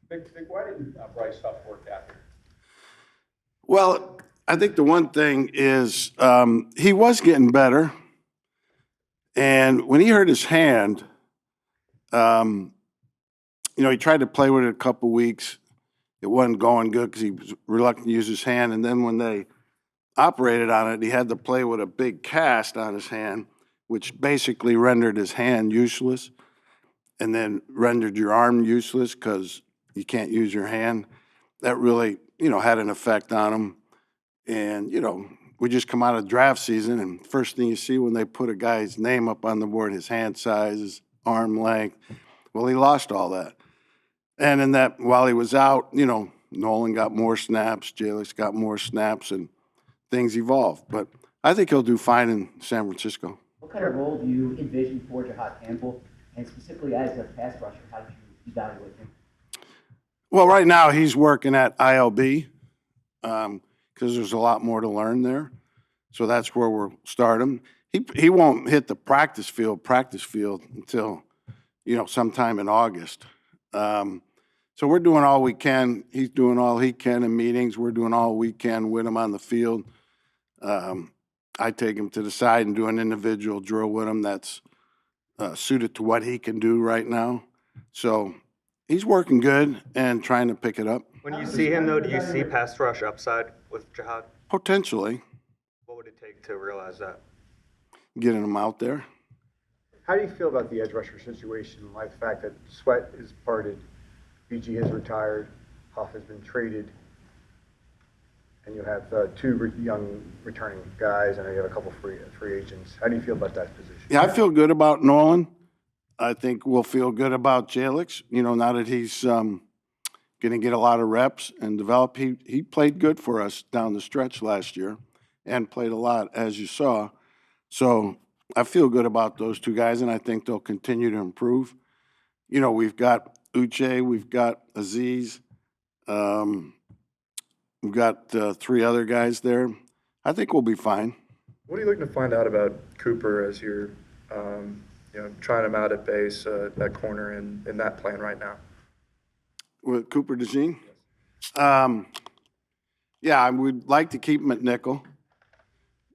Vic, why didn't Bryce Huff work out here? Well, I think the one thing is he was getting better, and when he hurt his hand, um, he tried to play with it a couple weeks. It wasn't going good because he was reluctant to use his hand, and then when they operated on it, he had to play with a big cast on his hand, which basically rendered his hand useless, and then rendered your arm useless because you can't use your hand. That really, had an effect on him. And, we just come out of draft season, and first thing you see when they put a guy's name up on the board, his hand size, his arm length, well, he lost all that. And in that, while he was out, Nolan got more snaps, Jalix got more snaps, and things evolved. But I think he'll do fine in San Francisco. What kind of role do you envision for Jahad Campbell? And specifically as a pass rusher, how did you evaluate him? Well, right now he's working at ILB because there's a lot more to learn there. So that's where we'll start him. He won't hit the practice field until, sometime in August. So we're doing all we can. He's doing all he can in meetings. We're doing all we can with him on the field. I take him to the side and do an individual drill with him that's suited to what he can do right now. So he's working good and trying to pick it up. When you see him, though, do you see pass rush upside with Jahad? Potentially. What would it take to realize that? Getting him out there. How do you feel about the edge rusher situation, like the fact that Sweat is parted, BG has retired, Huff has been traded, and you have two young returning guys, and you have a couple free agents. How do you feel about that position? Yeah, I feel good about Nolan. I think we'll feel good about Jalix, now that he's going to get a lot of reps and develop. He played good for us down the stretch last year and played a lot, as you saw. So I feel good about those two guys, and I think they'll continue to improve. We've got Uche, we've got Aziz, we've got three other guys there. I think we'll be fine. What are you looking to find out about Cooper as you're, trying him out at base, that corner in that plan right now? With Cooper DeJean? Yeah, we'd like to keep him at nickel.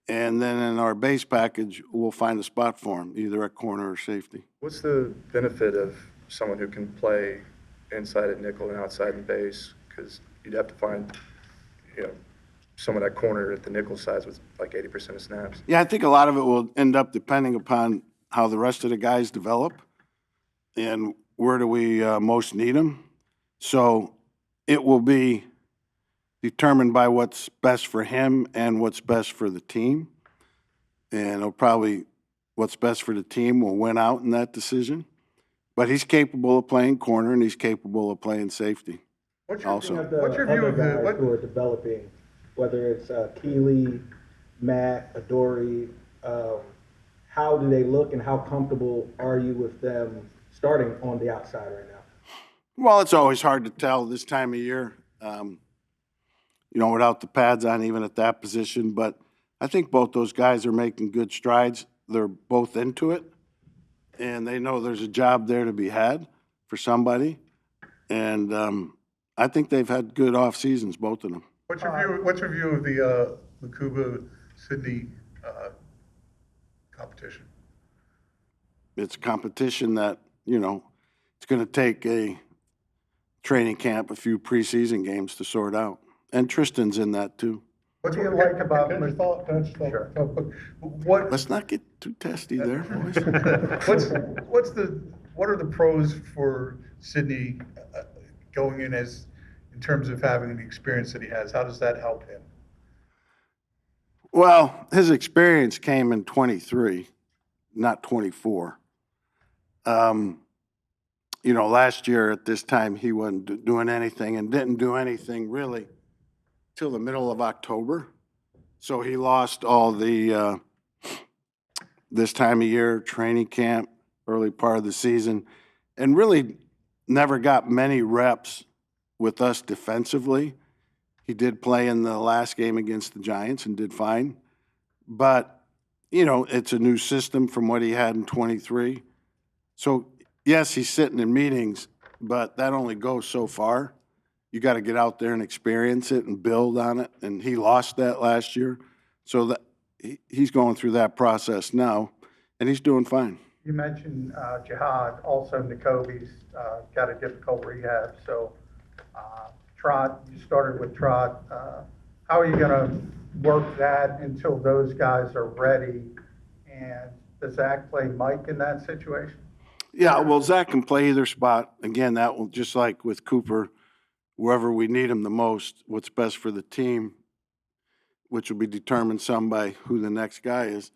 And then in our base package, we'll find a spot for him, either at corner or safety. What's the benefit of someone who can play inside at nickel and outside in base? Because you'd have to find, someone at corner at the nickel size with like 80% of snaps. Yeah, I think a lot of it will end up depending upon how the rest of the guys develop and where do we most need them. So it will be determined by what's best for him and what's best for the team. And it'll probably, what's best for the team will win out in that decision. But he's capable of playing corner and he's capable of playing safety. What's your also. what's your view of the guys who are developing, whether it's Keeley, Matt, Adoree, how do they look and how comfortable are you with them starting on the outside right now? Well, it's always hard to tell this time of year, without the pads on even at that position. But I think both those guys are making good strides. They're both into it, and they know there's a job there to be had for somebody. And I think they've had good off seasons, both of them. What's your view of the Lacuba Sydney competition? It's a competition that, it's going to take a training camp, a few preseason games to sort out. And Tristan's in that too. What do you like about? Sure. Let's not get too testy there, boys. What are the pros for Sydney going in terms of having the experience that he has? How does that help him? Well, his experience came in 23, not 24. Last year at this time, he wasn't doing anything and didn't do anything really till the middle of October. So he lost all the, this time of year, training camp, early part of the season, and really never got many reps with us defensively. He did play in the last game against the Giants and did fine. But, it's a new system from what he had in 23. So, yes, he's sitting in meetings, but that only goes so far. You got to get out there and experience it and build on it, and he lost that last year. So that he's going through that process now, and he's doing fine. You mentioned Jihad, also N'Kobe's got a difficult rehab, so Trot, you started with Trot. How are you going to work that until those guys are ready? And does Zach play Mike in that situation? Yeah, well, Zach can play either spot. Again, that will, just like with Cooper, wherever we need him the most, what's best for the team, which will be determined some by who the next guy is,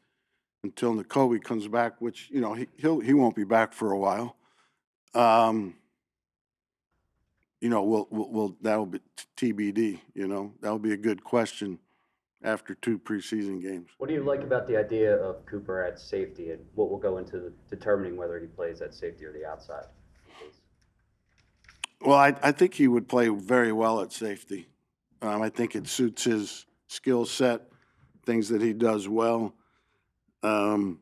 until N'Kobe comes back, which, you know, he won't be back for a while. You know, we'll that'll be TBD, you know. That'll be a good question after 2 preseason games. What do you like about the idea of Cooper at safety, and what will go into determining whether he plays at safety or the outside? Well, I think he would play very well at safety. I think it suits his skill set, things that he does well. I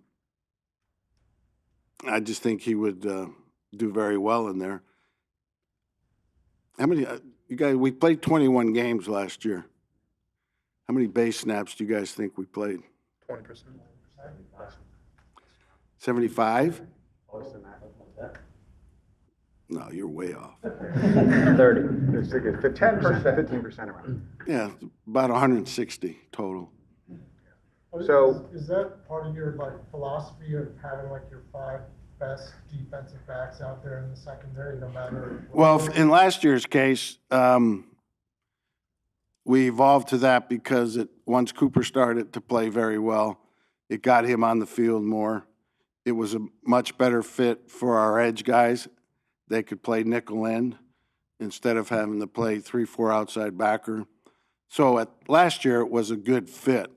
just think he would do very well in there. How many, you guys, we played 21 games last year. How many base snaps do you guys think we played? 20%. 75? No, you're way off. 30. It's like 15% around. Yeah, about 160 total. So- Is that part of your like philosophy of having like your 5 best defensive backs out there in the secondary, no matter? Well, in last year's case, we evolved to that because once Cooper started to play very well, it got him on the field more. It was a much better fit for our edge guys. They could play nickel end instead of having to play 3-4 outside backer. So last year, it was a good fit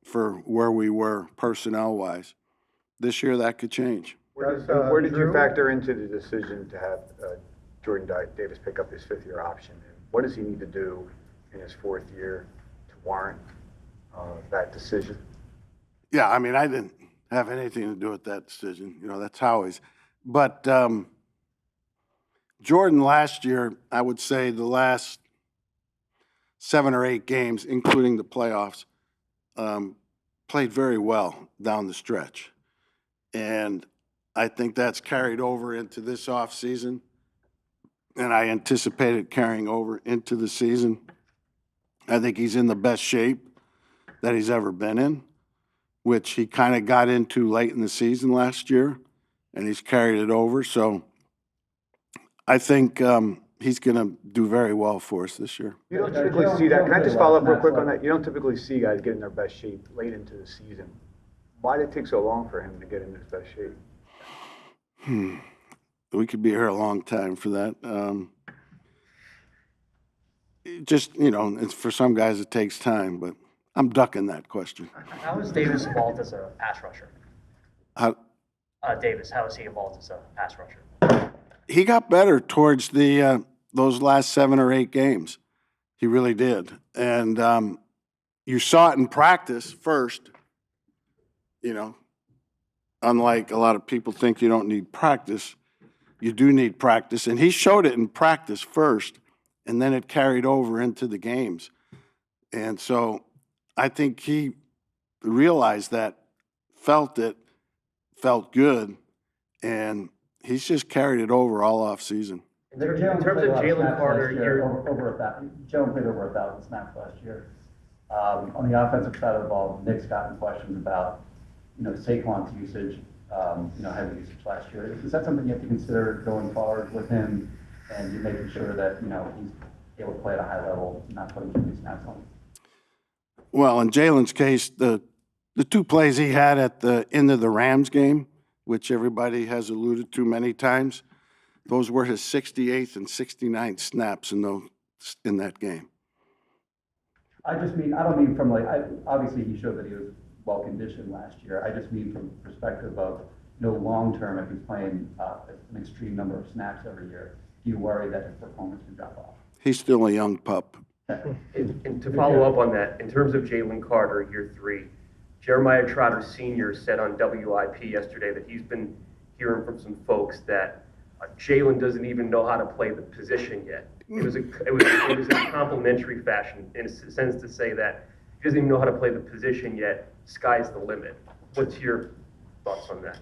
for where we were personnel-wise. This year, that could change. Where did you Drew? factor into the decision to have Jordan Davis pick up his 5th-year option? And what does he need to do in his 4th year to warrant that decision? Yeah, I mean, I didn't have anything to do with that decision. You know, that's Howie's. But Jordan last year, I would say the last 7 or 8 games, including the playoffs, played very well down the stretch. And I think that's carried over into this offseason, and I anticipate it carrying over into the season. I think he's in the best shape that he's ever been in, which he kind of got into late in the season last year, and he's carried it over. So I think he's going to do very well for us this year. You don't typically see that. Can I just follow up real quick on that? You don't typically see guys get in their best shape late into the season. Why did it take so long for him to get in his best shape? We could be here a long time for that. Just, you know, it's for some guys it takes time, but I'm ducking that question. How has Davis evolved as a pass rusher? Davis, how has he evolved as a pass rusher? He got better towards those last 7 or 8 games. He really did. And you saw it in practice first, you know. Unlike a lot of people think you don't need practice, you do need practice. And he showed it in practice first, and then it carried over into the games. And so I think he realized that, felt it, felt good, and he's just carried it over all off season. In terms of Jalen Carter, Jalen played over 1,000 snaps last year. On the offensive side of the ball, Nick's gotten questions about, you know, Saquon's usage, you know, heavy usage last year. Is that something you have to consider going forward with him, and you're making sure that, you know, he's able to play at a high level, not putting too many snaps on him? Well, in Jalen's case, the 2 plays he had at the end of the Rams game, which everybody has alluded to many times, those were his 68th and 69th snaps in that game. I just mean, I don't mean from like, obviously he showed that he was well conditioned last year. I just mean from the perspective of, you know, long term, if he's playing an extreme number of snaps every year, do you worry that his performance can drop off? He's still a young pup. And to follow up on that, in terms of Jalen Carter, year 3, Jeremiah Trotter Sr. said on WIP yesterday that he's been hearing from some folks that Jalen doesn't even know how to play the position yet. It was in a complimentary fashion, in a sense, to say that he doesn't even know how to play the position yet. Sky's the limit. What's your thoughts on that?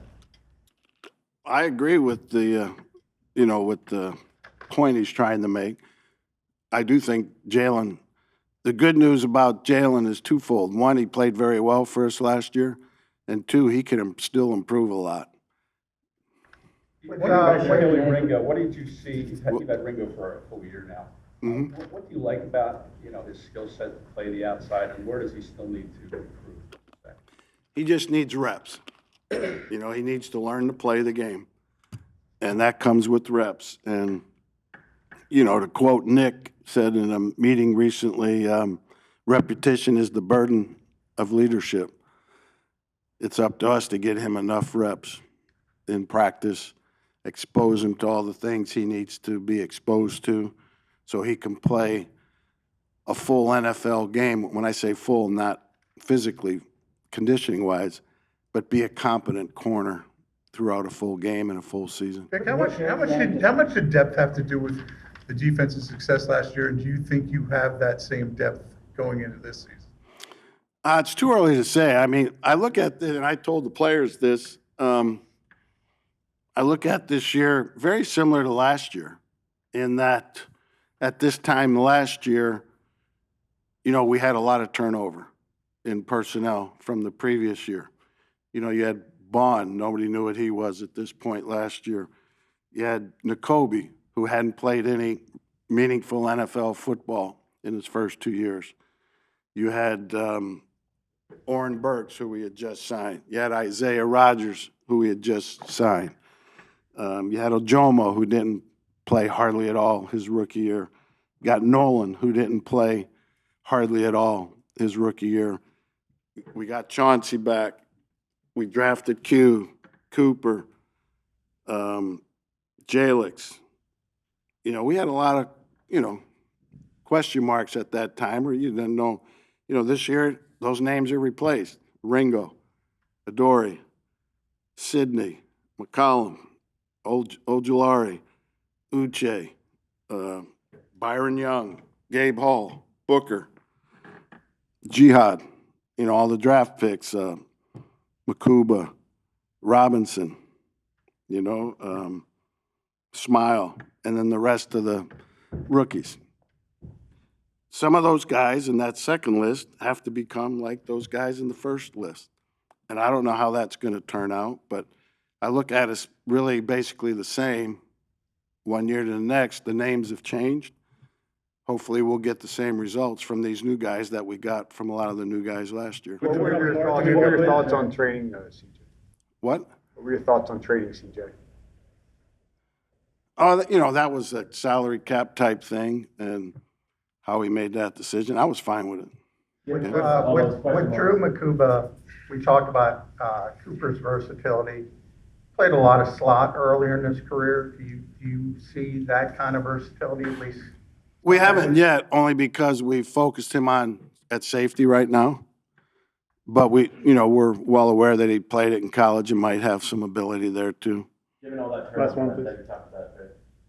I agree with the, with the point he's trying to make. I do think Jalen, the good news about Jalen is twofold. One, he played very well for us last year, and two, he can still improve a lot. With, What about with- Ringo? What did you see? You've had Ringo for a full year now. Mhm. What do you like about, his skill set to play the outside, and where does he still need to improve? He just needs reps. He needs to learn to play the game, and that comes with reps. And, to quote Nick said in a meeting recently, repetition is the burden of leadership. It's up to us to get him enough reps in practice, expose him to all the things he needs to be exposed to so he can play a full NFL game. When I say full, not physically, conditioning-wise, but be a competent corner throughout a full game and a full season. Vic, how much did depth have to do with the defense's success last year, and do you think you have that same depth going into this season? It's too early to say. I mean, I look at this, and I told the players this, I look at this year very similar to last year in that at this time last year, we had a lot of turnover in personnel from the previous year. You had Bond, nobody knew what he was at this point last year. You had Nakobe, who hadn't played any meaningful NFL football in his first 2 years. You had Oren Burks, who we had just signed. You had Isaiah Rodgers, who we had just signed. You had Ojomo, who didn't play hardly at all his rookie year. You got Nolan, who didn't play hardly at all his rookie year. We got Chauncey back. We drafted Cooper, Jalix. We had a lot of, question marks at that time, or you didn't know. This year, those names are replaced. Ringo, Adoree, Sidney, McCollum, Ojulari, Uche, Byron Young, Gabe Hall, Booker, Jihad, all the draft picks, Makuba, Robinson, Smile, and then the rest of the rookies. Some of those guys in that second list have to become like those guys in the first list. And I don't know how that's going to turn out, but I look at it as really basically the same one year to the next. The names have changed. Hopefully we'll get the same results from these new guys that we got from a lot of the new guys last year. What were your thoughts on trading, CJ? What? What were your thoughts on trading, CJ? Oh, that was a salary cap type thing, and how he made that decision. I was fine with it. With Drew Makuba, we talked about Cooper's versatility. Played a lot of slot earlier in his career. Do you see that kind of versatility at least? We haven't yet, only because we focused him at safety right now. But we're well aware that he played it in college and might have some ability there too. Given all that Last one, turnover please. that you talked about,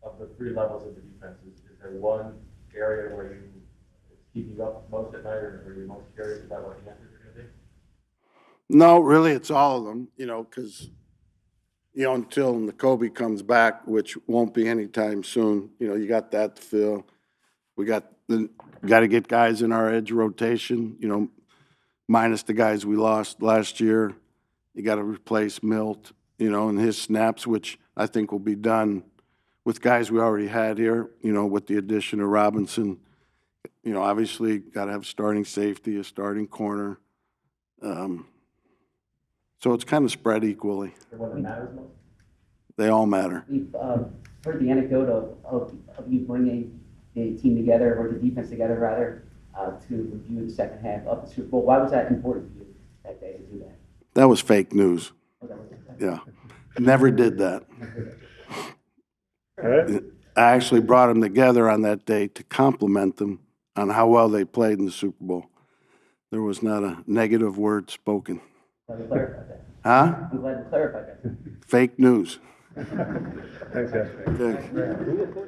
of the three levels of the defenses, is there one area where it's keeping you up most at night, or you're most curious about what the answers are going to be? No, really, it's all of them, because, until Nakobe comes back, which won't be anytime soon, you got that to fill. We got to get guys in our edge rotation, minus the guys we lost last year. You got to replace Milt, and his snaps, which I think will be done with guys we already had here, with the addition of Robinson. Obviously got to have starting safety, a starting corner. So it's kind of spread equally. The one that matters most? They all matter. We've heard the anecdote of you bringing the team together, or the defense together rather, to review the second half of the Super Bowl. Why was that important for you that day to do that? That was fake news. Oh, that was- Yeah. Never did that. I actually brought them together on that day to compliment them on how well they played in the Super Bowl. There was not a negative word spoken. Glad we clarified that. Huh? I'm glad we clarified that. Fake news. Thanks, guys. Okay.